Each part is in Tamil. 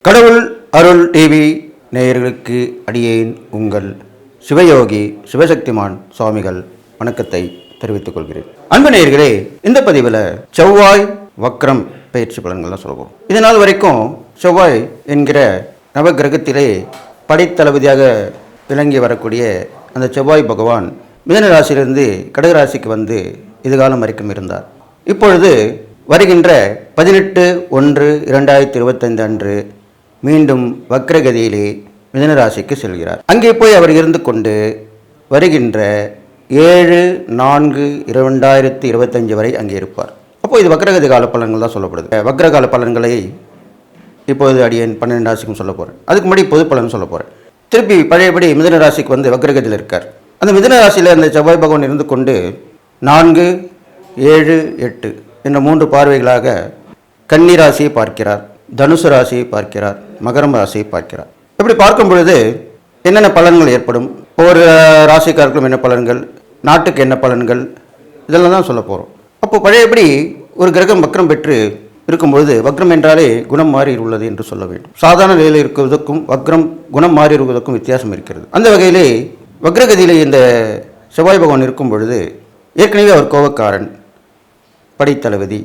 கடவுள் அருள் டிவி நேயர்களுக்கு அடியேன் உங்கள் சிவயோகி சிவசக்திமான் சுவாமிகள் வணக்கத்தை தெரிவித்துக் கொள்கிறேன். அன்பு நேயர்களே, இந்த பதிவில் செவ்வாய் வக்ரம் பயிற்சி பலன்கள்லாம் சொல்லுவோம். இதனால் வரைக்கும் செவ்வாய் என்கிற நவகிரகத்திலே படைத்தளபதியாக விளங்கி வரக்கூடிய அந்த செவ்வாய் பகவான் மிதுன ராசியிலிருந்து கடகராசிக்கு வந்து இதுகாலம் வரைக்கும் இருந்தார். இப்பொழுது வருகின்ற 18/1/2025 அன்று மீண்டும் வக்ரகதியிலே மிதுன ராசிக்கு செல்கிறார். அங்கே போய் அவர் இருந்து கொண்டு வருகின்ற 7/4/2025 வரை அங்கே இருப்பார். அப்போது இது வக்ரகதி கால பலன்கள் தான் சொல்லப்படுது. வக்ரகால பலன்களை இப்போது அடியேன் 12 ராசிக்கும் சொல்ல போகிறேன். அதுக்கு முன்னாடி பொது பலன் சொல்ல போகிறேன். திருப்பி பழையபடி மிதுன ராசிக்கு வந்து வக்ரகதியில் இருக்கார். அந்த மிதுன ராசியில் அந்த செவ்வாய் பகவான் இருந்து கொண்டு 4, 7, 8 என்ற 3 பார்வைகளாக கன்னி ராசியை பார்க்கிறார், தனுசு ராசியை பார்க்கிறார், மகரம் ராசியை பார்க்கிறார். இப்படி பார்க்கும் பொழுது என்னென்ன பலன்கள் ஏற்படும், ஒவ்வொரு ராசிக்காருக்கும் என்ன பலன்கள், நாட்டுக்கு என்ன பலன்கள், இதெல்லாம் தான் சொல்ல போகிறோம். அப்போ பழையபடி ஒரு கிரகம் வக்ரம் பெற்று இருக்கும்பொழுது வக்ரம் என்றாலே குணம் மாறி உள்ளது என்று சொல்ல வேண்டும். சாதாரண நிலையில் இருக்கிறதுக்கும் வக்ரம் குணம் மாறி இருப்பதற்கும் வித்தியாசம் இருக்கிறது. அந்த வகையிலே வக்ரகதியிலே இந்த செவ்வாய் பகவான் இருக்கும் பொழுது ஏற்கனவே அவர் கோபக்காரன், படைத்தளபதி,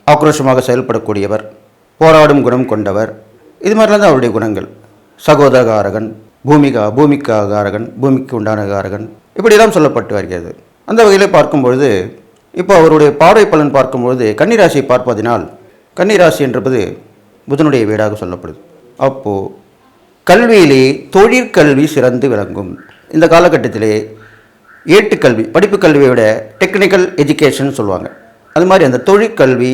ஆக்ரோஷமாக செயல்படக்கூடியவர், போராடும் குணம் கொண்டவர், இது மாதிரிலாம் தான் அவருடைய குணங்கள். சகோதரகாரகன், பூமிக்காகாரகன், பூமிக்கு உண்டான காரகன், இப்படியெல்லாம் சொல்லப்பட்டு வருகிறது. அந்த வகையில் பார்க்கும்பொழுது இப்போ அவருடைய பார்வை பலன் பார்க்கும்பொழுது கன்னிராசியை பார்ப்பதினால் கன்னிராசி என்பது புதனுடைய வீடாக சொல்லப்படுது. அப்போது கல்வியிலே தொழிற்கல்வி சிறந்து விளங்கும். இந்த காலகட்டத்திலே ஏட்டுக்கல்வி, படிப்பு கல்வியை விட டெக்னிக்கல் எஜுகேஷன் சொல்லுவாங்க, அது மாதிரி அந்த தொழிற்கல்வி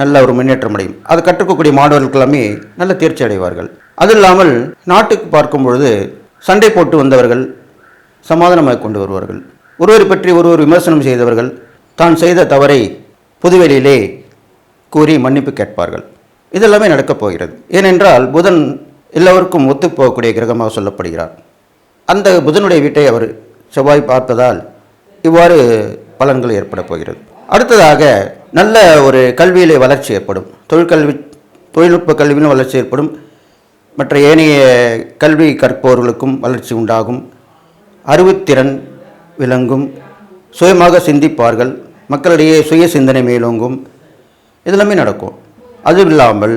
நல்ல ஒரு முன்னேற்றம் அடையும். அதை கற்றுக்கக்கூடிய மாணவர்கள் எல்லாமே நல்ல தேர்ச்சி அடைவார்கள். அது இல்லாமல் நாட்டுக்கு பார்க்கும் பொழுது சண்டை போட்டு வந்தவர்கள் சமாதானமாக கொண்டு வருவார்கள். ஒருவரை பற்றி ஒருவர் விமர்சனம் செய்தவர்கள் தான் செய்த தவறை பொதுவெளியிலே கூறி மன்னிப்பு கேட்பார்கள். இதெல்லாமே நடக்கப் போகிறது. ஏனென்றால் புதன் எல்லோருக்கும் ஒத்துப்போகக்கூடிய கிரகமாக சொல்லப்படுகிறார். அந்த புதனுடைய வீட்டை அவர் செவ்வாய் பார்ப்பதால் இவ்வாறு பலன்கள் ஏற்பட போகிறது. அடுத்ததாக நல்ல ஒரு கல்வியிலே வளர்ச்சி ஏற்படும். தொழில்நுட்ப கல்வியிலும் வளர்ச்சி ஏற்படும். மற்ற ஏனைய கல்வி கற்பவர்களுக்கும் வளர்ச்சி உண்டாகும். அறிவுத்திறன் விளங்கும். சுயமாக சிந்திப்பார்கள். மக்களிடையே சுய சிந்தனை மேலோங்கும். இதெல்லாமே நடக்கும். அதுவும் இல்லாமல்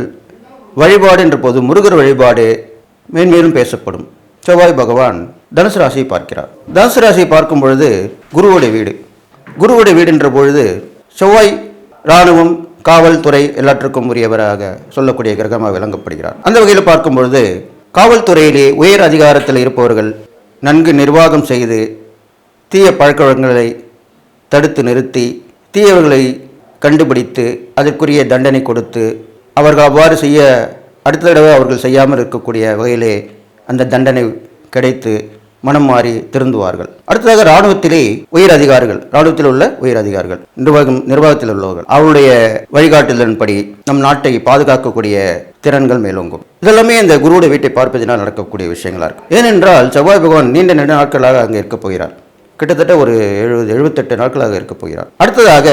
வழிபாடு என்ற போது முருகர் வழிபாடு மேன்மேலும் பேசப்படும். செவ்வாய் பகவான் தனுசு ராசியை பார்க்கிறார். தனுசு ராசியை பார்க்கும் பொழுது குருவுடைய வீடு. குருவுடைய வீடு என்ற பொழுது செவ்வாய் இராணுவம், காவல்துறை எல்லாற்றுக்கும் உரியவராக சொல்லக்கூடிய கிரகமாக விளங்கப்படுகிறார். அந்த வகையில் பார்க்கும் பொழுது காவல்துறையிலே உயர் அதிகாரத்தில் இருப்பவர்கள் நன்கு நிர்வாகம் செய்து தீய பழக்கவழக்கங்களை தடுத்து நிறுத்தி தீயவர்களை கண்டுபிடித்து அதற்குரிய தண்டனை கொடுத்து அவர்கள் அவ்வாறு செய்ய அடுத்த தடவை அவர்கள் செய்யாமல் இருக்கக்கூடிய வகையிலே அந்த தண்டனை கிடைத்து மனம் மாறி திருந்துவார்கள். அடுத்ததாக இராணுவத்திலே உயர் அதிகாரிகள், இராணுவத்தில் உள்ள உயர் அதிகாரிகள், நிர்வாகத்தில் உள்ளவர்கள், அவருடைய வழிகாட்டுதலின்படி நம் நாட்டை பாதுகாக்கக்கூடிய திறன்கள் மேலோங்கும். இதெல்லாமே இந்த குருவுடைய வீட்டை பார்ப்பதனால் நடக்கக்கூடிய விஷயங்களா இருக்கும். ஏனென்றால் செவ்வாய் பகவான் நீண்ட நாட்களாக அங்கே இருக்கப் போகிறார். கிட்டத்தட்ட ஒரு 78 நாட்களாக இருக்கப் போகிறார். அடுத்ததாக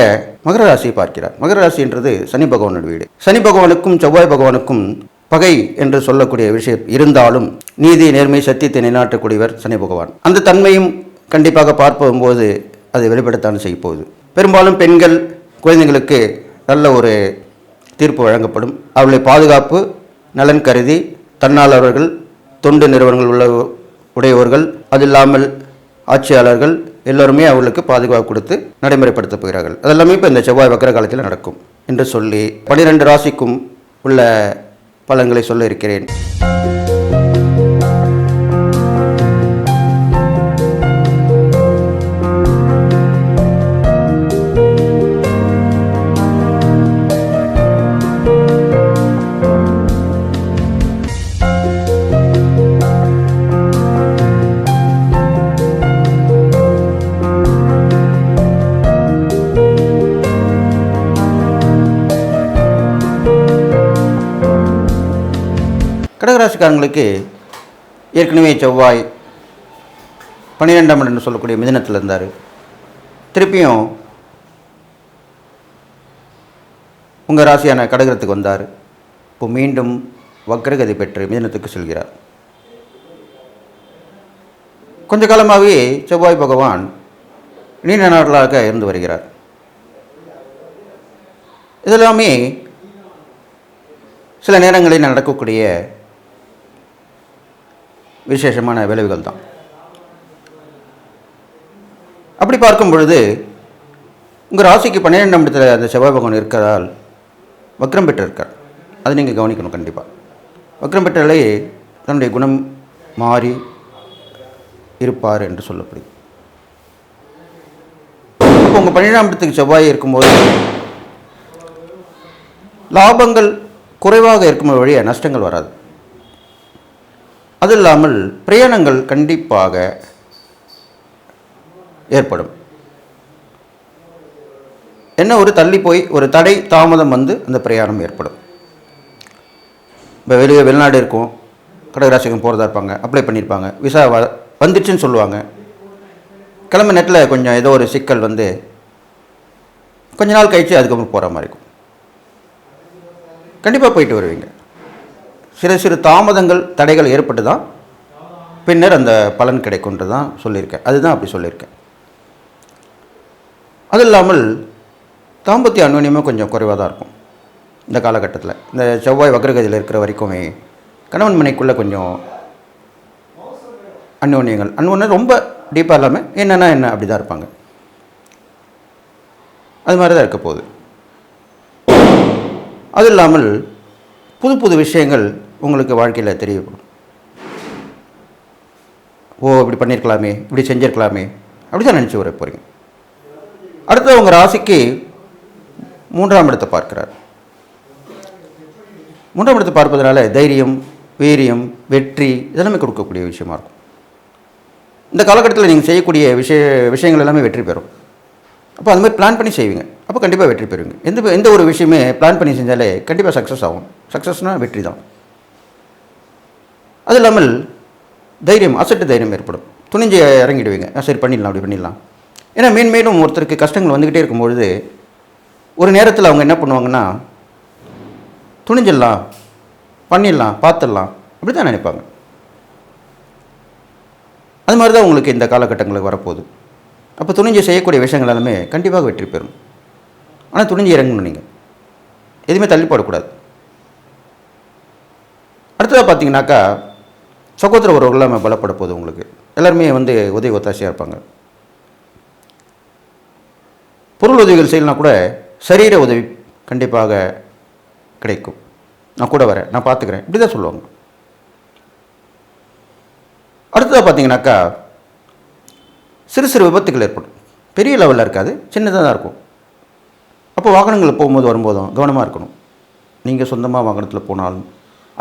மகர ராசியை பார்க்கிறார். மகர ராசி என்றது சனி பகவானுடைய வீடு. சனி பகவானுக்கும் செவ்வாய் பகவானுக்கும் பகை என்று சொல்லக்கூடிய விஷயம் இருந்தாலும் நீதி, நேர்மை, சத்தியத்தை நிலைநாட்டக்கூடியவர் சனி பகவான். அந்த தன்மையும் கண்டிப்பாக பார்க்கும்போது அதை வெளிப்படத்தான் செய்ய போகுது. பெரும்பாலும் பெண்கள், குழந்தைங்களுக்கு நல்ல ஒரு தீர்ப்பு வழங்கப்படும். அவர்களை பாதுகாப்பு நலன் கருதி தன்னாளர்கள், தொண்டு நிறுவனங்கள் உடையவர்கள், அது இல்லாமல் ஆட்சியாளர்கள் எல்லோருமே அவர்களுக்கு பாதுகாப்பு கொடுத்து நடைமுறைப்படுத்த போகிறார்கள். அதெல்லாமே இப்போ இந்த செவ்வாய் வக்ர காலத்தில் நடக்கும் என்று சொல்லி 12 ராசிக்கும் உள்ள பலன்களை சொல்ல இருக்கிறேன். கடகராசிக்காரங்களுக்கு ஏற்கனவே செவ்வாய் 12ஆம் இடம் என்று சொல்லக்கூடிய மிதுனத்தில் இருந்தார். திருப்பியும் உங்கள் ராசியான கடகத்துக்கு வந்தார். இப்போ மீண்டும் வக்ரகதி பெற்று மிதுனத்துக்கு செல்கிறார். கொஞ்ச காலமாகவே செவ்வாய் பகவான் நீண்ட நாட்களாக இருந்து வருகிறார். இதெல்லாமே சில நேரங்களில் நடக்கக்கூடிய விசேஷமான விளைவுகள் தான். அப்படி பார்க்கும் பொழுது உங்கள் ராசிக்கு 12ஆம் இடத்துல அந்த செவ்வாய் பகவான் இருக்கிறதால் வக்ரம் பெற்று இருக்கார். அது நீங்கள் கவனிக்கணும். கண்டிப்பாக வக்ரம் பெற்றாலே தன்னுடைய குணம் மாறி இருப்பார் என்று சொல்லப்படுது. இப்போ உங்கள் 12ஆம் இடத்துக்கு செவ்வாய் இருக்கும்போது லாபங்கள் குறைவாக இருக்கும் வழிய நஷ்டங்கள் வராது. அது இல்லாமல் பிரயாணங்கள் கண்டிப்பாக ஏற்படும். என்ன ஒரு தள்ளி போய் ஒரு தடை தாமதம் வந்து அந்த பிரயாணம் ஏற்படும். இப்போ வெளிநாடு இருக்கும், கடகராசிக்கும் போகிறதா இருப்பாங்க, அப்ளை பண்ணியிருப்பாங்க, விசா வந்துடுச்சுன்னு சொல்லுவாங்க. கிளம்ப நேரத்தில் கொஞ்சம் ஏதோ ஒரு சிக்கல் வந்து கொஞ்ச நாள் கழித்து அதுக்கப்புறம் போகிற மாதிரி இருக்கும். கண்டிப்பாக போயிட்டு வருவீங்க. சிறு சிறு தாமதங்கள் தடைகள் ஏற்பட்டு தான் பின்னர் அந்த பலன் கிடைக்கும்ன்றது தான் சொல்லியிருக்கேன். அதுதான் அப்படி சொல்லியிருக்கேன். அது இல்லாமல் தாம்பத்திய அன்யோன்யமே கொஞ்சம் குறைவாக தான் இருக்கும் இந்த காலகட்டத்தில். இந்த செவ்வாய் வக்ரகதியில் இருக்கிற வரைக்குமே கணவன் மனைக்குள்ளே கொஞ்சம் அன்யோன்யம் ரொம்ப டீப்பாக இல்லாமல் என்னென்னா என்ன அப்படி தான் இருப்பாங்க. அது மாதிரி தான் இருக்க போகுது. அது இல்லாமல் புது புது விஷயங்கள் உங்களுக்கு வாழ்க்கையில் தெரியப்படும். இப்படி பண்ணியிருக்கலாமே, இப்படி செஞ்சுருக்கலாமே, அப்படி தான் நினச்சி வர போகிறீங்க. அடுத்து உங்கள் ராசிக்கு 3ஆம் இடத்தை பார்க்கிறார். 3ஆம் இடத்தை பார்ப்பதனால தைரியம், வீரியம், வெற்றி இதெல்லாமே கொடுக்கக்கூடிய விஷயமா இருக்கும். இந்த காலகட்டத்தில் நீங்கள் செய்யக்கூடிய விஷயங்கள் எல்லாமே வெற்றி பெறும். அப்போ அந்த மாதிரி பிளான் பண்ணி செய்வீங்க. அப்போ கண்டிப்பாக வெற்றி பெறுவீங்க. எந்த ஒரு விஷயமே பிளான் பண்ணி செஞ்சாலே கண்டிப்பாக சக்ஸஸ் ஆகும். சக்ஸஸ்னால் வெற்றி தான். அது இல்லாமல் தைரியம், அசட்டு தைரியம் ஏற்படும். துணிஞ்சு இறங்கிடுவீங்க. சரி பண்ணிடலாம், அப்படி பண்ணிடலாம். ஏன்னா மேன்மேலும் ஒருத்தருக்கு கஷ்டங்கள் வந்துக்கிட்டே இருக்கும்பொழுது ஒரு நேரத்தில் அவங்க என்ன பண்ணுவாங்கன்னா, துணிஞ்சிடலாம், பண்ணிடலாம், பார்த்துடலாம், அப்படி தான் நினைப்பாங்க. அது மாதிரி தான் உங்களுக்கு இந்த காலகட்டங்களுக்கு வரப்போகுது. அப்போ துணிஞ்சு செய்யக்கூடிய விஷயங்கள் எல்லாமே கண்டிப்பாக வெற்றி பெறும். ஆனால் துணிஞ்சு இறங்கணும். நீங்கள் எதுவுமே தள்ளிப்படக்கூடாது. அடுத்ததாக பார்த்தீங்கன்னாக்கா சகோதர உறவுகள் எல்லாமே பலப்பட போகுது. உங்களுக்கு எல்லாருமே வந்து உதவி ஒத்தாசையாக இருப்பாங்க. பொருள் உதவிகள் செய்யலாம் கூட சரீர உதவி கண்டிப்பாக கிடைக்கும். நான் கூட வரேன், நான் பார்த்துக்கிறேன், இப்படி தான் சொல்லுவாங்க. அடுத்ததாக பார்த்தீங்கன்னாக்கா சிறு சிறு விபத்துகள் ஏற்படும். பெரிய லெவலில் இருக்காது, சின்னதாக தான் இருக்கும். அப்போ வாகனங்களில் போகும்போது வரும்போதும் கவனமாக இருக்கணும். நீங்கள் சொந்தமாக வாகனத்தில் போனாலும்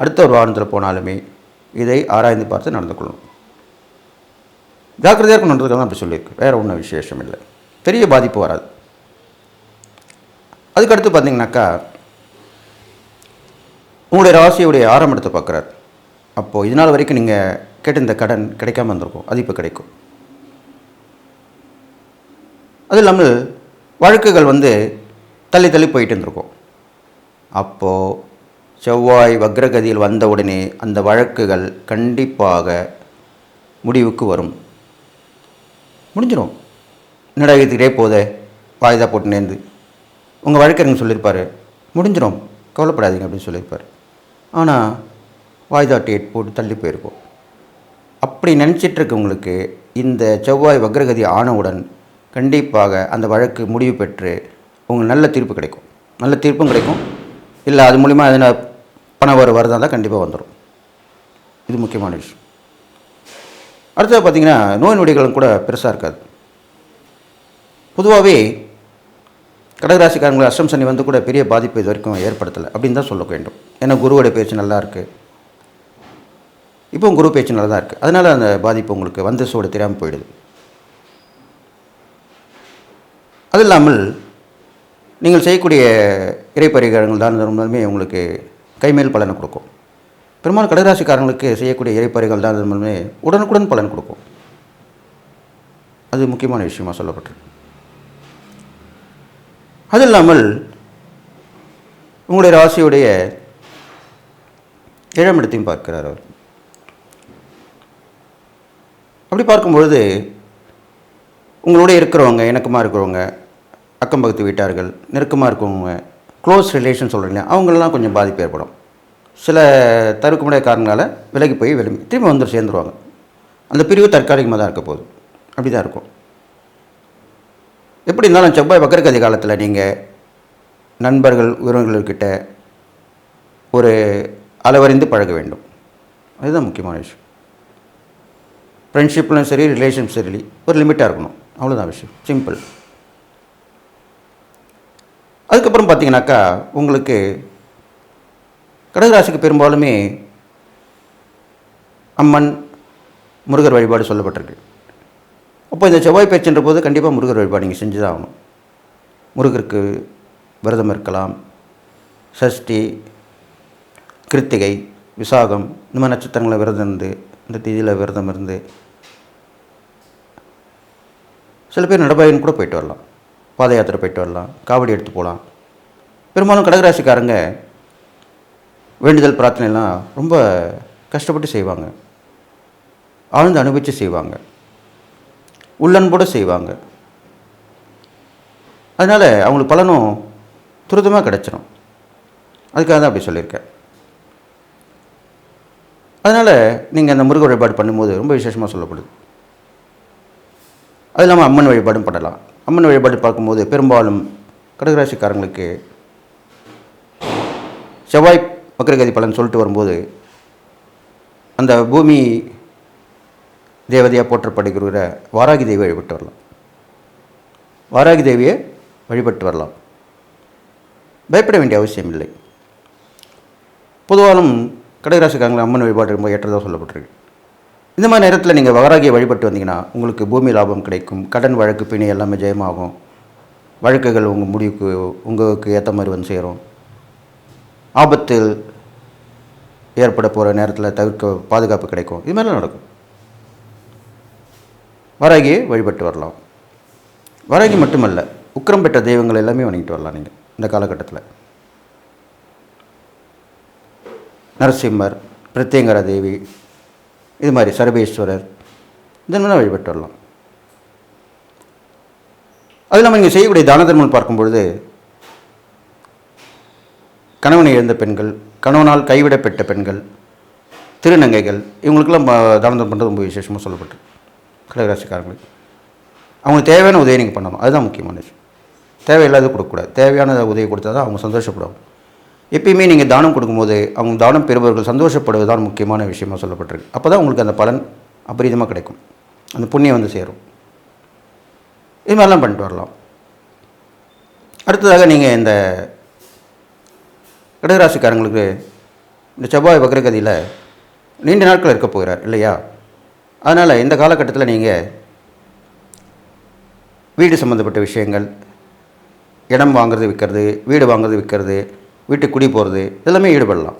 அடுத்த ஒரு வாகனத்தில் போனாலுமே இதை ஆராய்ந்து பார்த்து நடந்து கொள்ளணும். ஜாக்கிரதையாக இருக்கணுன்றதுக்காக தான் அப்படி சொல்லியிருக்கு. வேறு ஒன்றும் விசேஷம் இல்லை. பெரிய பாதிப்பு வராது. அதுக்கடுத்து பார்த்தீங்கன்னாக்கா உங்களுடைய ராசியுடைய 6ஆம் இடத்தை பார்க்குறார். அப்போது இதனால் வரைக்கும் நீங்கள் கேட்ட இந்த கடன் கிடைக்காம இருந்திருக்கும், அது இப்போ கிடைக்கும். அது இல்லாமல் வழக்குகள் வந்து தள்ளி தள்ளி போயிட்டு இருந்திருக்கும். அப்போது செவ்வாய் வக்ரகதியில் வந்தவுடனே அந்த வழக்குகள் கண்டிப்பாக முடிவுக்கு வரும். முடிஞ்சிடும். என்னடா இதுக்கிட்டே போதே வாய்தா போட்டு நேர்ந்து உங்கள் வழக்கறிஞர் சொல்லியிருப்பார், முடிஞ்சிடும் கவலைப்படாதீங்க அப்படின்னு சொல்லியிருப்பார். ஆனால் வாய்தா டேட் போட்டு தள்ளி போயிருக்கும். அப்படி நினச்சிட்ருக்கவங்களுக்கு இந்த செவ்வாய் வக்ரகதி ஆனவுடன் கண்டிப்பாக அந்த வழக்கு முடிவு பெற்று உங்களுக்கு நல்ல தீர்ப்பு கிடைக்கும். நல்ல தீர்ப்பும் கிடைக்கும். இல்லை அது மூலிமா எதனா பணம் வருதா தான் கண்டிப்பாக வந்துடும். இது முக்கியமான விஷயம். அடுத்தது பார்த்திங்கன்னா நோய் நொடிகளும் கூட பெருசாக இருக்காது. பொதுவாகவே கடகராசிக்காரங்களுக்கு அஷ்டம் சனி வந்து கூட பெரிய பாதிப்பு இது வரைக்கும் ஏற்படுத்தலை அப்படின்னு தான் சொல்ல வேண்டும். ஏன்னா குருவோடைய பேச்சு நல்லா இருக்குது. இப்போ குரு பேச்சு நல்லா தான் இருக்குது. அதனால் அந்த பாதிப்பு உங்களுக்கு வந்து சூடு தெரியாமல் போயிடுது. அது இல்லாமல் நீங்கள் செய்யக்கூடிய இறைப்பரிகாரங்கள் தான் இருந்தாலுமே உங்களுக்கு கைமேல் பலனை கொடுக்கும். பெரும்பாலும் கடகராசிக்காரங்களுக்கு செய்யக்கூடிய இறைப்பரிகள் தான் இருந்தாலுமே உடனுக்குடன் பலன் கொடுக்கும். அது முக்கியமான விஷயமாக சொல்லப்பட்டிருக்கு. அது இல்லாமல் உங்களுடைய ராசியுடைய 7ஆம் இடத்தையும் பார்க்கிறார் அவர். அப்படி பார்க்கும்பொழுது உங்களோட இருக்கிறவங்க, இணக்கமாக இருக்கிறவங்க, அக்கம் பக்கத்து வீட்டார்கள், நெருக்கமாக இருக்கிறவங்க, க்ளோஸ் ரிலேஷன் சொல்கிறீங்க இல்லையா, அவங்களெலாம் கொஞ்சம் பாதிப்பு ஏற்படும். சில தவிர்க்க முடியாத காரணங்களால் விலகி போய் திரும்பி வந்து சேர்ந்துருவாங்க. அந்த பிரிவு தற்காலிகமாக தான் இருக்க போகுது. அப்படி தான் இருக்கும். எப்படி இருந்தாலும் செவ்வாய் வக்ரகதி காலத்தில் நீங்கள் நண்பர்கள், உறவினர்கள்கிட்ட ஒரு அளவறிந்து பழக வேண்டும். அதுதான் முக்கியமான விஷயம். ஃப்ரெண்ட்ஷிப்லையும் சரி, ரிலேஷன்ஷிப் சரி, ஒரு லிமிட்டாக இருக்கணும். அவ்வளோதான் விஷயம், சிம்பிள். அதுக்கப்புறம் பார்த்தீங்கன்னாக்கா உங்களுக்கு கடகராசிக்கு பெரும்பாலுமே அம்மன், முருகர் வழிபாடு சொல்லப்பட்டிருக்கு. அப்போ இந்த செவ்வாய் பேச்சுன்ற போது கண்டிப்பாக முருகர் வழிபாடு நீங்கள் செஞ்சு தான் ஆகணும். முருகருக்கு விரதம் இருக்கலாம். சஷ்டி, கிருத்திகை, விசாகம் இந்த மாதிரி நட்சத்திரங்களை விரதம் இருந்து, இந்த தேதியில் விரதம் இருந்து, சில பேர் நடைபயணம் கூட போயிட்டு வரலாம், பாத யாத்திரை போயிட்டு வரலாம், காவடி எடுத்து போகலாம். பெரும்பாலும் கடகராசிக்காரங்க வேண்டுதல் பிரார்த்தனைலாம் ரொம்ப கஷ்டப்பட்டு செய்வாங்க, ஆழ்ந்து அனுபவித்து செய்வாங்க, உள்ளன்போடு செய்வாங்க. அதனால் அவங்களுக்கு பலனும் துரிதமாக கிடச்சிடும். அதுக்காக தான் அப்படி சொல்லியிருக்கேன். அதனால் நீங்கள் அந்த முருக வழிபாடு பண்ணும்போது ரொம்ப விசேஷமாக சொல்லப்படுது. அது இல்லாமல் அம்மன் வழிபாடும் பண்ணலாம். அம்மன் வழிபாடு பார்க்கும்போது பெரும்பாலும் கடகராசிக்காரங்களுக்கு செவ்வாய் வக்ரகதி பலன் சொல்லிட்டு வரும்போது அந்த பூமி தேவதையாக போற்றப்படுகிற வாராகி தேவியை வழிபட்டு வரலாம். வாராகி தேவியை வழிபட்டு வரலாம். பயப்பட வேண்டிய அவசியம் இல்லை. பொதுவாலும் கடகராசிக்காரங்களை அம்மன் வழிபாடு ரொம்ப ஏற்றதாக சொல்லப்பட்டிருக்கு. இந்த மாதிரி நேரத்தில் நீங்கள் வாராகியை வழிபட்டு வந்தீங்கன்னா உங்களுக்கு பூமி லாபம் கிடைக்கும். கடன் வழக்கு பிணை எல்லாமே ஜெயமாகும். வழக்குகள் உங்கள் முடிவுக்கு உங்களுக்கு ஏற்ற மாதிரி வந்து சேரும். ஆபத்தில் ஏற்பட போகிற நேரத்தில் தவிர்க்க பாதுகாப்பு கிடைக்கும். இது மாதிரிலாம் நடக்கும். வாராகியை வழிபட்டு வரலாம். வாராகி மட்டுமல்ல, உக்கிரம் பெற்ற தெய்வங்கள் எல்லாமே வணங்கிட்டு வரலாம் நீங்கள் இந்த காலகட்டத்தில். நரசிம்மர், பிரத்யங்கர தேவி, இது மாதிரி சர்வேஸ்வரர், இதெல்லாம் வழிபட்டு வரலாம். அது இல்லாமல் நீங்கள் செய்யக்கூடிய தான தர்மம் பார்க்கும்பொழுது கணவனை இழந்த பெண்கள், கணவனால் கைவிடப்பட்ட பெண்கள், திருநங்கைகள், இவங்களுக்கெல்லாம் தான தர்மம் பண்ணுறது ரொம்ப விசேஷமாக சொல்லப்பட்டு கடகராசிக்காரங்களுக்கு. அவங்களுக்கு தேவையான உதவி நீங்கள் பண்ணணும். அதுதான் முக்கியமான விஷயம். தேவையில்லாத கொடுக்கக்கூடாது. தேவையான உதவி கொடுத்தா தான் அவங்க சந்தோஷப்படுவாங்க. எப்பயுமே நீங்கள் தானம் கொடுக்கும்போது அவங்க தானம் பெறுபவர்கள் சந்தோஷப்படுவது தான் முக்கியமான விஷயமாக சொல்லப்பட்டிருக்கு. அப்போ தான் உங்களுக்கு அந்த பலன் அபரிதமாக கிடைக்கும். அந்த புண்ணியம் வந்து சேரும். இது மாதிரிலாம் பண்ணிட்டு வரலாம். அடுத்ததாக நீங்கள் இந்த கடகராசிக்காரங்களுக்கு இந்த செவ்வாய் வக்ரகதியில் நீண்ட நாட்கள் இருக்க போகிறார் இல்லையா? அதனால் இந்த காலகட்டத்தில் நீங்கள் வீடு சம்மந்தப்பட்ட விஷயங்கள், இடம் வாங்குறது விற்கிறது, வீடு வாங்குறது விற்கிறது, வீட்டுக்கு குடி போகிறது, இதெல்லாமே ஈடுபடலாம்.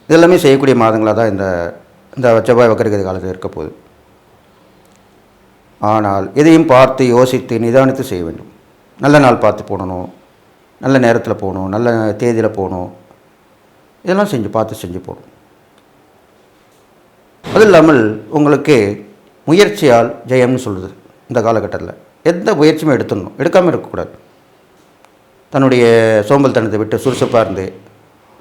இதெல்லாமே செய்யக்கூடிய மாதங்களாக தான் இந்த செவ்வாய் வக்ரகதி காலத்தில் இருக்க போகுது. ஆனால் எதையும் பார்த்து யோசித்து நிதானித்து செய்ய வேண்டும். நல்ல நாள் பார்த்து போகணும், நல்ல நேரத்தில் போகணும், நல்ல தேதியில் போகணும். இதெல்லாம் பார்த்து செஞ்சு போகணும். அது இல்லாமல் உங்களுக்கு முயற்சியால் ஜெயம்னு சொல்லுது. இந்த காலகட்டத்தில் எந்த முயற்சியுமே எடுக்காமல் இருக்கக்கூடாது. தன்னுடைய சோம்பல்தனத்தை விட்டு சுறுசுறுப்பாக இருந்து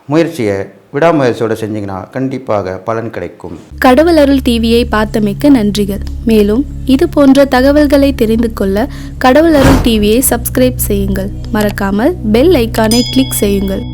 முயற்சியை விடாமுயற்சியோடு செஞ்சிங்கன்னா கண்டிப்பாக பலன் கிடைக்கும். கடவுள் அருள் டிவியை பார்த்தமைக்க நன்றிகள். மேலும் இது போன்ற தகவல்களை தெரிந்து கொள்ள கடவுள் அருள் டிவியை சப்ஸ்கிரைப் செய்யுங்கள். மறக்காமல் பெல் ஐக்கானை கிளிக் செய்யுங்கள்.